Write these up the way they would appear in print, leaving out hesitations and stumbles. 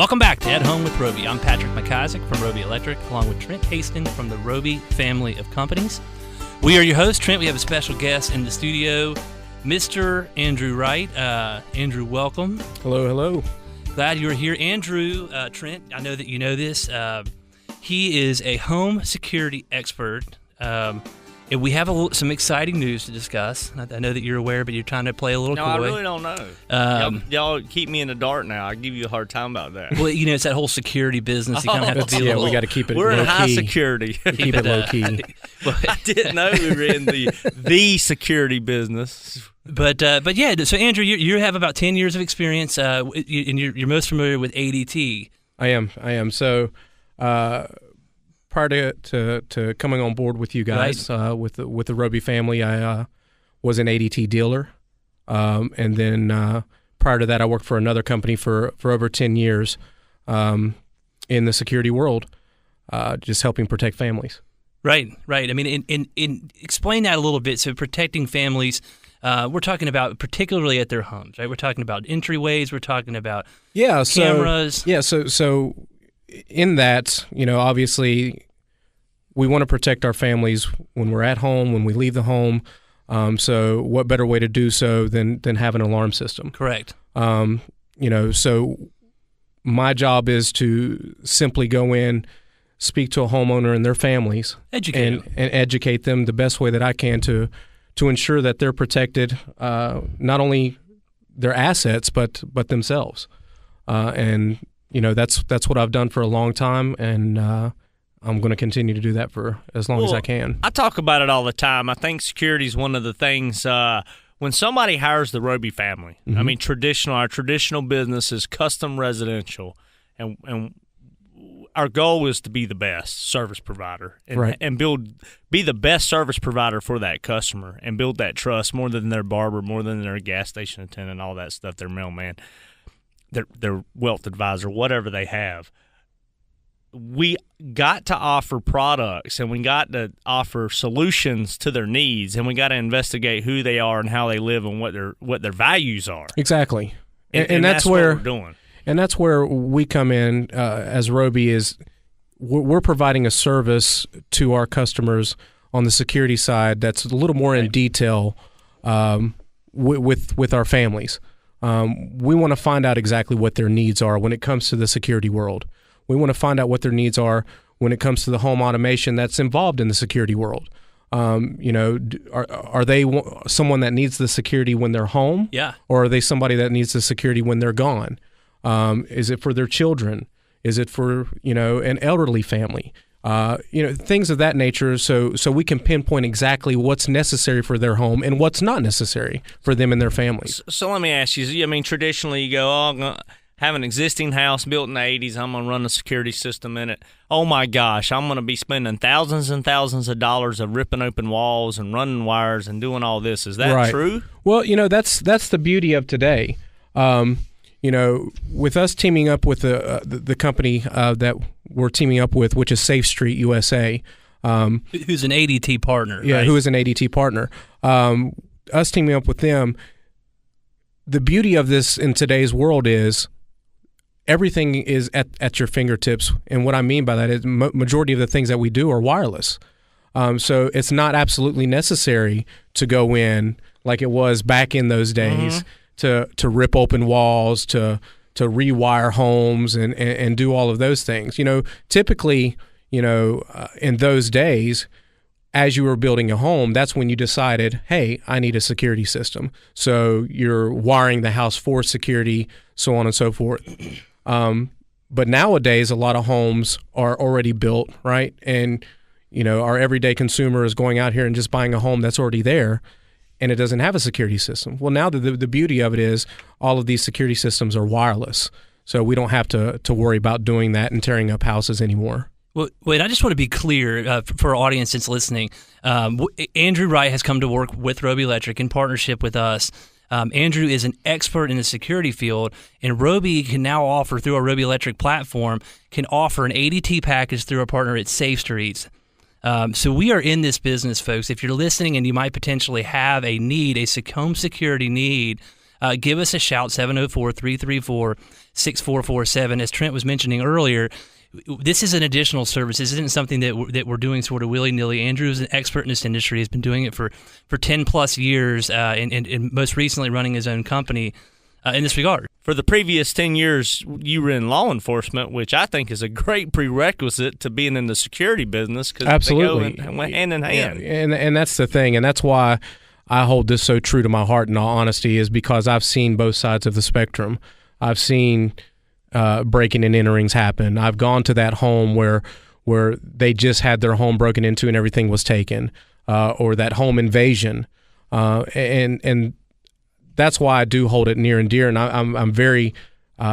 Welcome back to At Home with Roby. I'm Patrick McIsaac from Roby Electric, along with Trent Haston from the Roby family of companies. We are your hosts. Trent, we have a special guest in the studio, Mr. Andrew Wright. Andrew, welcome. Hello, hello. Glad you're here. Andrew, Trent, I know that you know this. He is a home security expert. And we have some exciting news to discuss. I know that you're aware, but you're trying to play a little coy. No, I really don't know. Y'all keep me in the dark now. I give you a hard time about that. Well, you know, it's that whole security business. You kind of have to be a little... we got to keep it We're low in high key. security. Keep it low key. I didn't know we were in the security business. But yeah, so Andrew, you have about 10 years of experience, and you're most familiar with ADT. I am. So prior to coming on board with you guys, right. with the Roby family, I was an ADT dealer, and then prior to that, I worked for another company for over 10 years in the security world, just helping protect families. Right. I mean, in explain that a little bit. So protecting families. We're talking about particularly at their homes, right? We're talking about entryways. We're talking about cameras. So in that, you know, obviously we want to protect our families when we're at home, when we leave the home. So what better way to do so than have an alarm system? Correct. You know, so my job is to simply go in, speak to a homeowner and their families, and educate them the best way that I can to ensure that they're protected, not only their assets but themselves. And you know, that's what I've done for a long time, and I'm going to continue to do that for as long as I can. I talk about it all the time. I think security is one of the things. When somebody hires the Roby family, mm-hmm. I mean, our traditional business is custom residential, and our goal is to be the best service provider and be the best service provider for that customer and build that trust more than their barber, more than their gas station attendant, all that stuff, their mailman, their wealth advisor, whatever they have. We got to offer products and we got to offer solutions to their needs, and we got to investigate who they are and how they live and what their values are. Exactly. And that's where what we're doing. And that's where we come in as Roby. Is we're providing a service to our customers on the security side that's a little more in detail with our families. We want to find out exactly what their needs are when it comes to the security world. We want to find out what their needs are when it comes to the home automation that's involved in the security world. You know, are they someone that needs the security when they're home? Yeah. Or are they somebody that needs the security when they're gone? Is it for their children? Is it for, you know, an elderly family? You know, things of that nature. So we can pinpoint exactly what's necessary for their home and what's not necessary for them and their families. So let me ask you. I mean, traditionally you go, I'm going to have an existing house built in the 80s. I'm going to run a security system in it. Oh my gosh, I'm going to be spending thousands and thousands of dollars of ripping open walls and running wires and doing all this. Is that true? Well, you know, that's the beauty of today. You know, with us teaming up with the company that we're teaming up with, which is Safe Street USA. Who's an ADT partner. Yeah, right? Who is an ADT partner. Us teaming up with them, the beauty of this in today's world is everything is at your fingertips. And what I mean by that is majority of the things that we do are wireless. So it's not absolutely necessary to go in like it was back in those days. Mm-hmm. To rip open walls, to rewire homes and do all of those things. You know, typically, you know, in those days, as you were building a home, that's when you decided, hey, I need a security system. So you're wiring the house for security, so on and so forth. But nowadays, a lot of homes are already built, right? And, you know, our everyday consumer is going out here and just buying a home that's already there, and it doesn't have a security system. Well, now the beauty of it is all of these security systems are wireless, so we don't have to worry about doing that and tearing up houses anymore. Well, wait, I just want to be clear for our audience that's listening. Andrew Wright has come to work with Roby Electric in partnership with us. Andrew is an expert in the security field, and Roby can now offer, through our Roby Electric platform, can offer an ADT package through our partner at Safe Streets. So we are in this business, folks. If you're listening and you might potentially have a need, a home security need, give us a shout, 704-334-6447. As Trent was mentioning earlier, this is an additional service. This isn't something that we're doing sort of willy-nilly. Andrew is an expert in this industry. He's been doing it for 10-plus years and most recently running his own company in this regard. For the previous 10 years, you were in law enforcement, which I think is a great prerequisite to being in the security business because absolutely they go hand in hand. Yeah, and that's the thing, and that's why I hold this so true to my heart in all honesty, is because I've seen both sides of the spectrum. I've seen breaking and enterings happen. I've gone to that home where they just had their home broken into and everything was taken, or that home invasion, and that's why I do hold it near and dear, and I'm very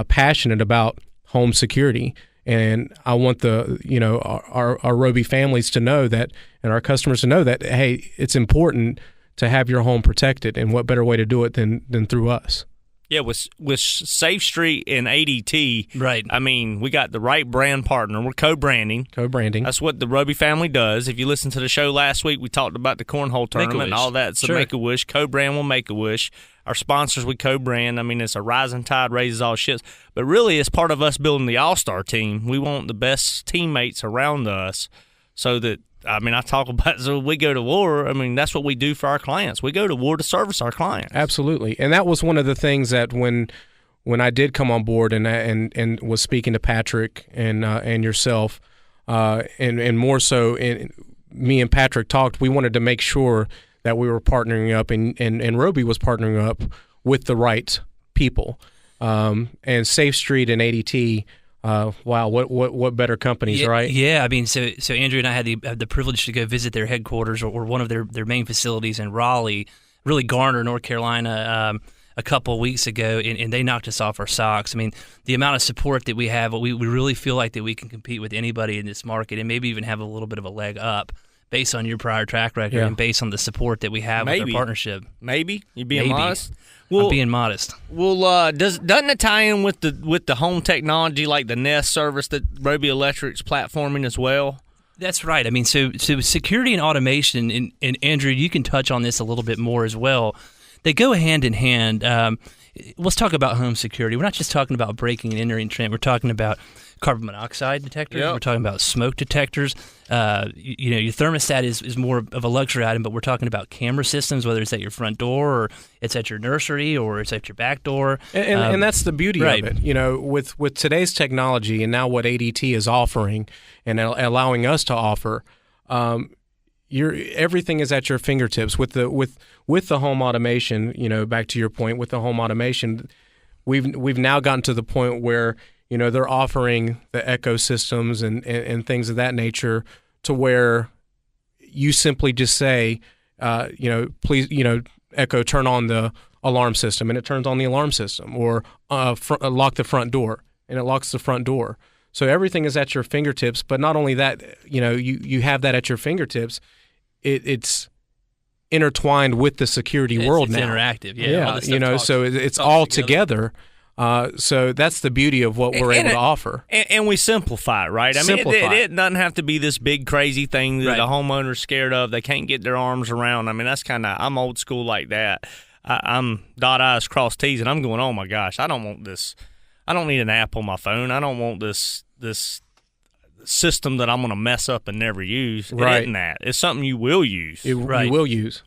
passionate about home security, and I want our Roby families to know that, and our customers to know that, hey, it's important to have your home protected, and what better way to do it than through us. Yeah, with Safe Street and ADT, right. I mean, we got the Wright brand partner. We're co-branding. That's what the Roby family does. If you listened to the show last week, we talked about the cornhole tournament and all that. So Make-A-Wish, co-brand will Make-A-Wish. Our sponsors, we co-brand. I mean, it's a rising tide raises all ships. But really, it's part of us building the all-star team. We want the best teammates around us so that, I mean, I talk about, so we go to war. I mean, that's what we do for our clients. We go to war to service our clients. Absolutely. And that was one of the things that when I did come on board and was speaking to Patrick and yourself, and more so, me and Patrick talked, we wanted to make sure that we were partnering up, and Roby was partnering up with the right people. And Safe Street and ADT, wow, what better companies, right? Yeah, I mean, so Andrew and I had the privilege to go visit their headquarters or one of their main facilities in Raleigh, really Garner, North Carolina, a couple of weeks ago, and they knocked us off our socks. I mean, the amount of support that we have, we really feel like that we can compete with anybody in this market and maybe even have a little bit of a leg up based on your prior track record and based on the support that we have with our partnership. Maybe? You being modest? I'm being modest. Well, doesn't it tie in with the home technology like the Nest service that Roby Electric's platforming as well? That's right. I mean, so security and automation, and Andrew, you can touch on this a little bit more as well. They go hand in hand. Let's talk about home security. We're not just talking about breaking and entering, Trent. We're talking about carbon monoxide detectors. Yep. We're talking about smoke detectors. Your thermostat is more of a luxury item, but we're talking about camera systems, whether it's at your front door or it's at your nursery or it's at your back door. And that's the beauty of it. You know, with today's technology and now what ADT is offering and allowing us to offer, everything is at your fingertips. With the home automation, you know, back to your point, with the home automation, we've now gotten to the point where, you know, they're offering the ecosystems and things of that nature to where you simply just say, please, Echo, turn on the alarm system, and it turns on the alarm system, or lock the front door, and it locks the front door. So everything is at your fingertips. But not only that, you know, you have that at your fingertips. It's intertwined with the security world now. It's interactive, so it's all together. So that's the beauty of what we're able to offer. And we simplify it, right? I mean, it doesn't have to be this big, crazy thing that the homeowner's scared of. They can't get their arms around. I mean, that's I'm old school like that. I'm dot I's, cross T's, and I'm going, oh, my gosh, I don't want this. I don't need an app on my phone. I don't want this system that I'm going to mess up and never use. It isn't that. It's something you will use. You will use.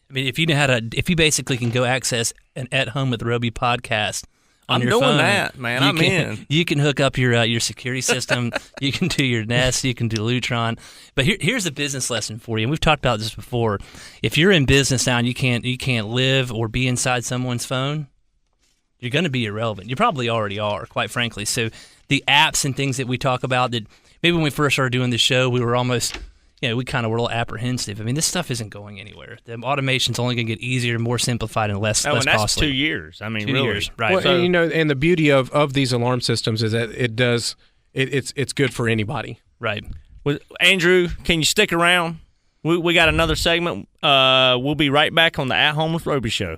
I mean, if you basically can go access an At Home with Roby podcast on your phone. I'm doing that, man. I'm in. You can hook up your security system. You can do your Nest. You can do Lutron. But here's a business lesson for you. And we've talked about this before. If you're in business now and you can't live or be inside someone's phone, you're going to be irrelevant. You probably already are, quite frankly. So the apps and things that we talk about that maybe when we first started doing this show, we were almost, we kind of were a little apprehensive. I mean, this stuff isn't going anywhere. The automation's only going to get easier, more simplified, and less costly. And that's 2 years. I mean, 2 really. years, right. Well, and the beauty of these alarm systems is that it's good for anybody. Right. Well, Andrew, can you stick around? We got another segment. We'll be right back on the At Home with Roby show.